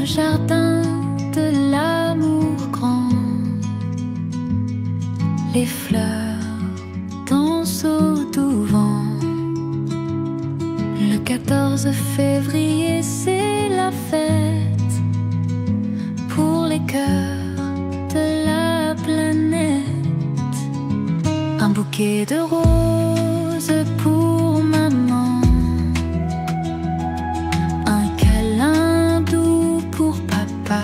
jardin de l'amour grand. Les fleurs dansent au doux vent. Le 14 février, c'est la fête pour les cœurs de la planète. Un bouquet de roses pour maman, un câlin doux pour papa.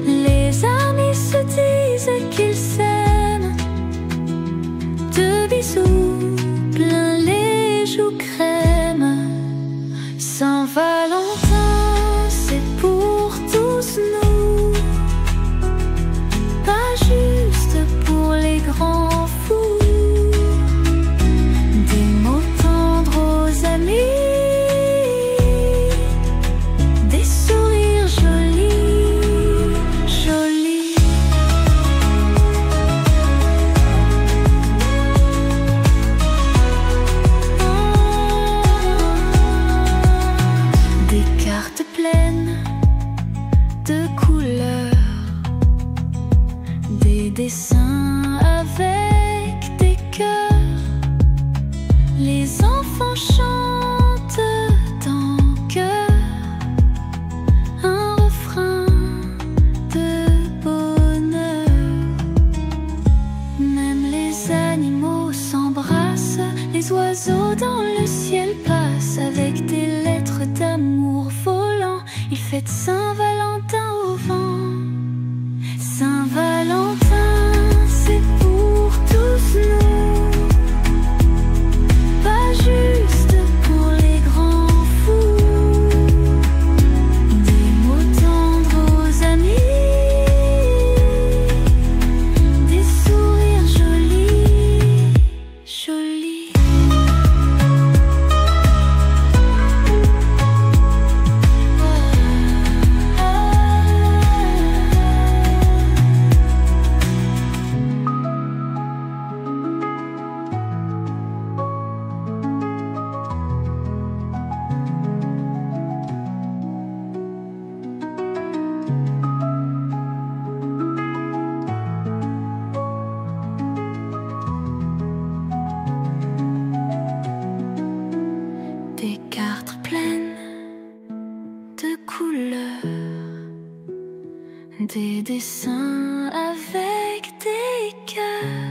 Les amis se disent qu'ils s'aiment, de bisous plein les joues crème. Saint-Valentin, c'est pour tous nous, pas juste pour les grands fous. Des mots tendres aux amis, des sourires jolis, jolis. Des cartes pleines de couleurs, des dessins avec des cœurs. Les enfants chantent en chœur un refrain de bonheur. Même les animaux s'embrassent, les oiseaux dans le ciel passent avec des lettres d'amour volant. Ils fêtent Saint-Valentin au vent. Saint-Valentin, c'est pour tous nous, pas juste pour les grands fous. Des mots tendres aux amis, des sourires jolis, jolis. Des cartes pleines de couleurs, des dessins avec des cœurs.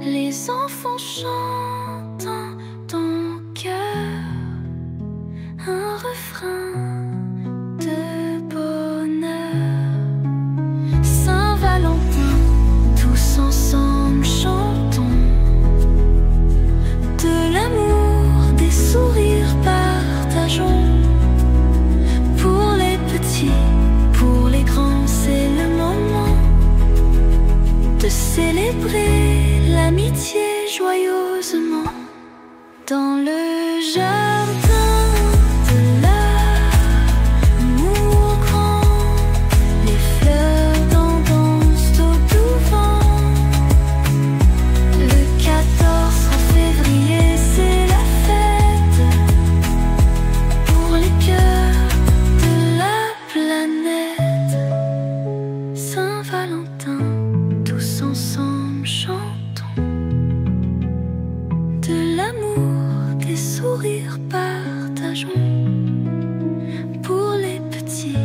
Les enfants chantent dans ton cœur un refrain de bonheur. Saint-Valentin, tous ensemble chantons de l'amour, des sourires partageons. Pour les petits, pour les grands, c'est le moment de célébrer l'amitié joyeusement. Dans le jardin de l'amour grand, les fleurs dansent au doux vent. Le 14 février, c'est la fête pour les cœurs de la planète. Saint-Valentin, tous ensemble chantons de l'amour, des sourires partageons. Pour les petits,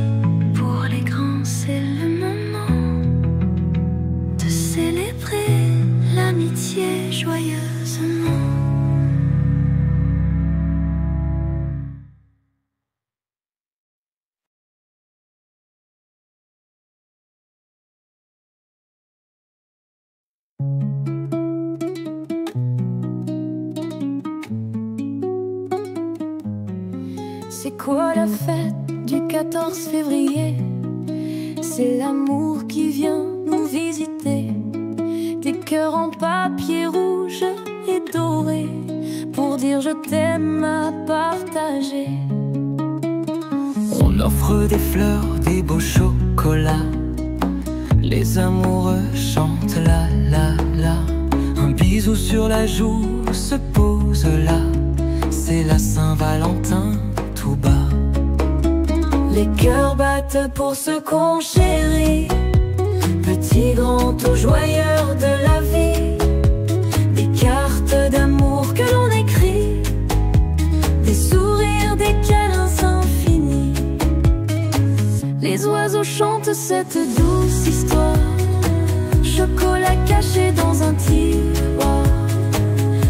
pour les grands, c'est le moment de célébrer l'amitié joyeusement. C'est quoi la fête du 14 février? C'est l'amour qui vient nous visiter. Des cœurs en papier rouge et doré pour dire je t'aime à partager. On offre des fleurs, des beaux chocolats. Les amoureux chantent la la la. Un bisou sur la joue se pose là. C'est la Saint-Valentin tout bas. Les cœurs battent pour ce qu'on chérit, petits, grands ou joyeux de la vie. Des cartes d'amour que l'on écrit, des sourires, des câlins infinis. Les oiseaux chantent cette douce histoire, chocolat caché dans un tiroir.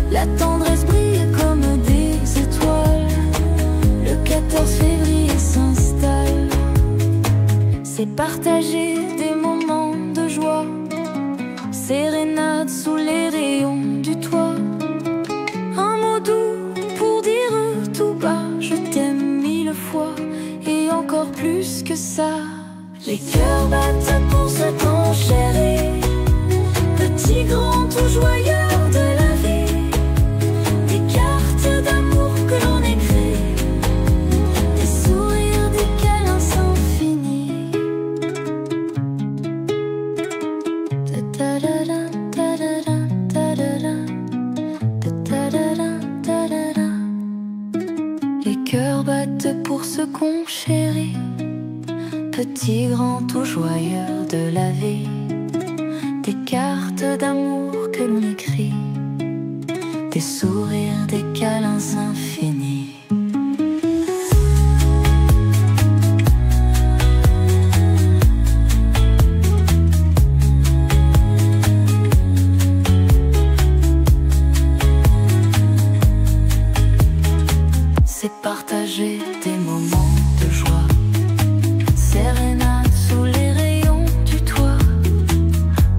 La tendresse brille comme des étoiles, le 14 février s'installe. C'est partager des moments de joie, sérénade sous les rayons du toit. Un mot doux pour dire tout bas, je t'aime 1000 fois et encore plus que ça. Les cœurs battent pour ce qu'on chérit, petits, grands ou joyeux de la vie. Des cartes d'amour que l'on écrit, des sourires, des câlins infinis. Les cœurs battent pour ce qu'on chérit, petits, grands ou joyeux de la vie. Des cartes d'amour que l'on écrit, des sourires, des câlins infinis. C'est partager des moments de joie, sérénade sous les rayons du toit.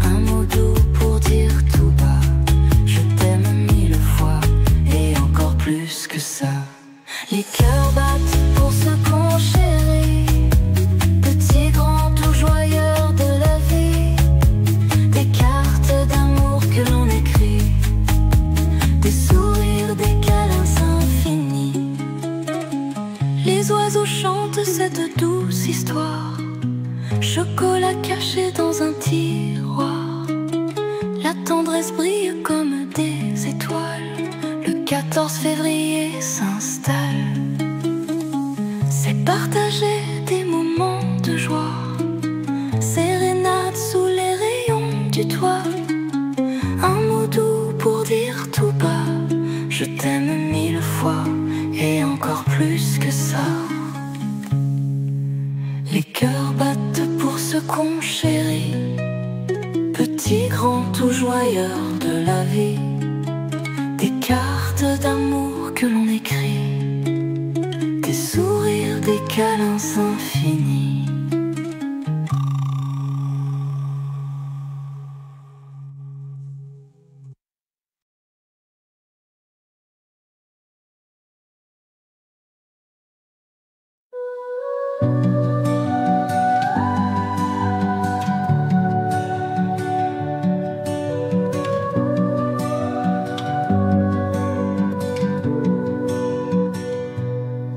Un mot doux pour dire tout bas, je t'aime 1000 fois et encore plus que ça. Les cœurs battent pour ce qu'on chérit, petits, grands ou joyeux de la vie. Des cartes d'amour que l'on écrit, des sourires, des câlins infinis. Les oiseaux chantent cette douce histoire, chocolat caché dans un tiroir. La tendresse brille comme des étoiles, le 14 février s'installe. C'est partager des moments de joie, sérénade sous les rayons du toit. Un mot doux pour dire tout bas, je t'aime 1000 fois et encore plus que ça. Les cœurs battent pour ce qu'on chérit, petits, grands ou joyeux de la vie. Des cartes d'amour que l'on écrit, des sourires, des câlins infinis.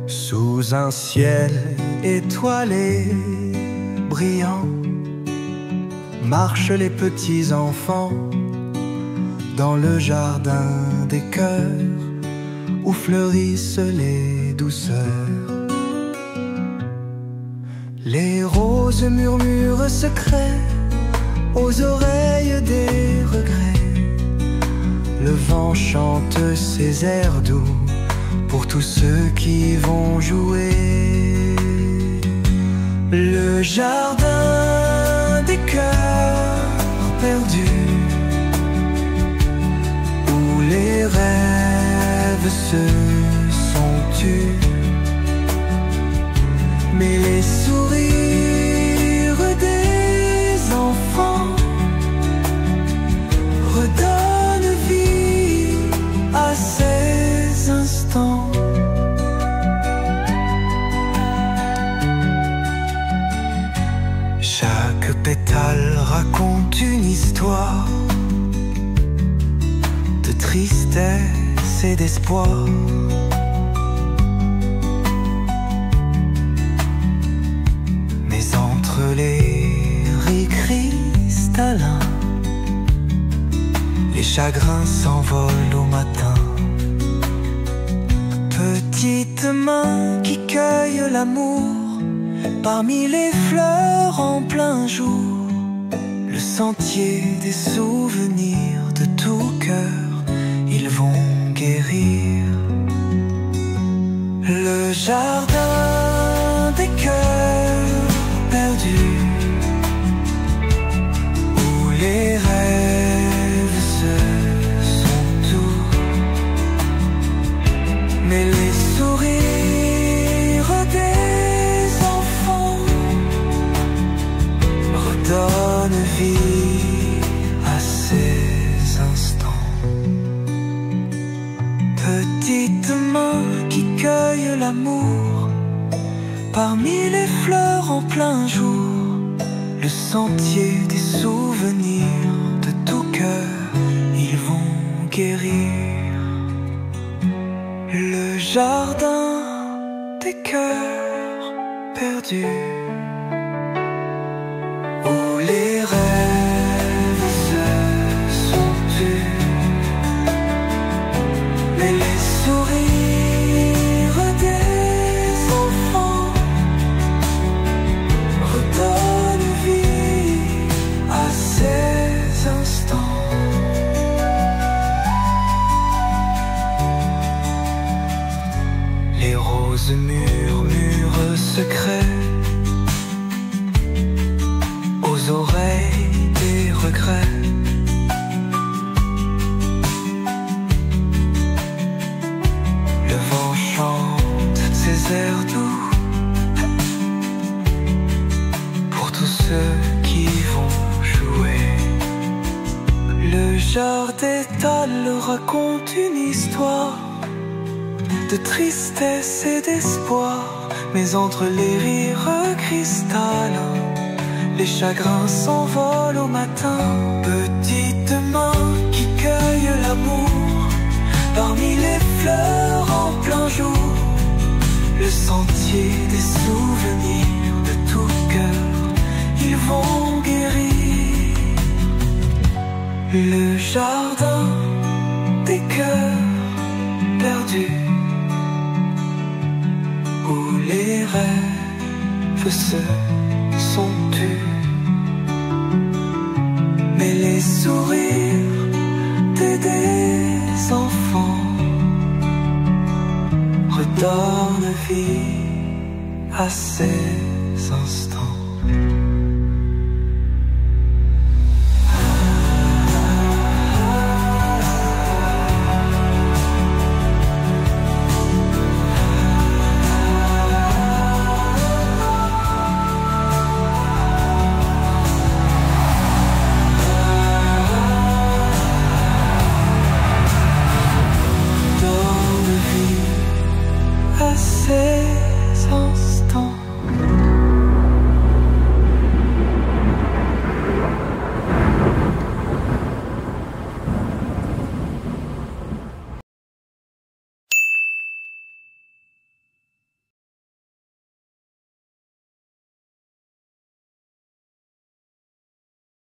Sous un ciel étoilé, brillant, marchent les petits enfants dans le jardin des cœurs où fleurissent les douceurs. Les roses murmurent secrets aux oreilles des regrets. Le vent chante ses airs doux pour tous ceux qui vont jouer. Le jardin des cœurs perdus, où les rêves se sont tus, mais les sourires des enfants redonnent vie à ces instants. Chaque pétale raconte une histoire de tristesse et d'espoir. Mais entre les ris cristallins, les chagrins s'envolent au matin. Petite main qui cueille l'amour, Parmi les fleurs en plein jour, le sentier des souvenirs de tout cœur, ils vont guérir. Le jardin des cœurs perdus, où les rêves se sont doux, mais les sourires des enfants redonnent vie à ces instants. Petite main qui cueille l'amour parmi les fleurs en plein jour, le sentier des souvenirs de tout cœur, ils vont guérir. Le jardin des cœurs perdus, où les rêves se sont tus, mais les sourires des enfants redonnent vie à ces instants. Les roses murmurent secrets aux oreilles des regrets. Le vent chante ses airs doux pour tous ceux qui vont jouer. Le jardin d'étal raconte une histoire de tristesse et d'espoir, mais entre les rires cristallins, les chagrins s'envolent au matin. Petite main qui cueille l'amour parmi les fleurs en plein jour, le sentier des souvenirs de tout cœur, ils vont guérir. Le jardin des cœurs perdus, où les rêves se sont tus, mais les sourires des enfants redonnent vie à ces instants.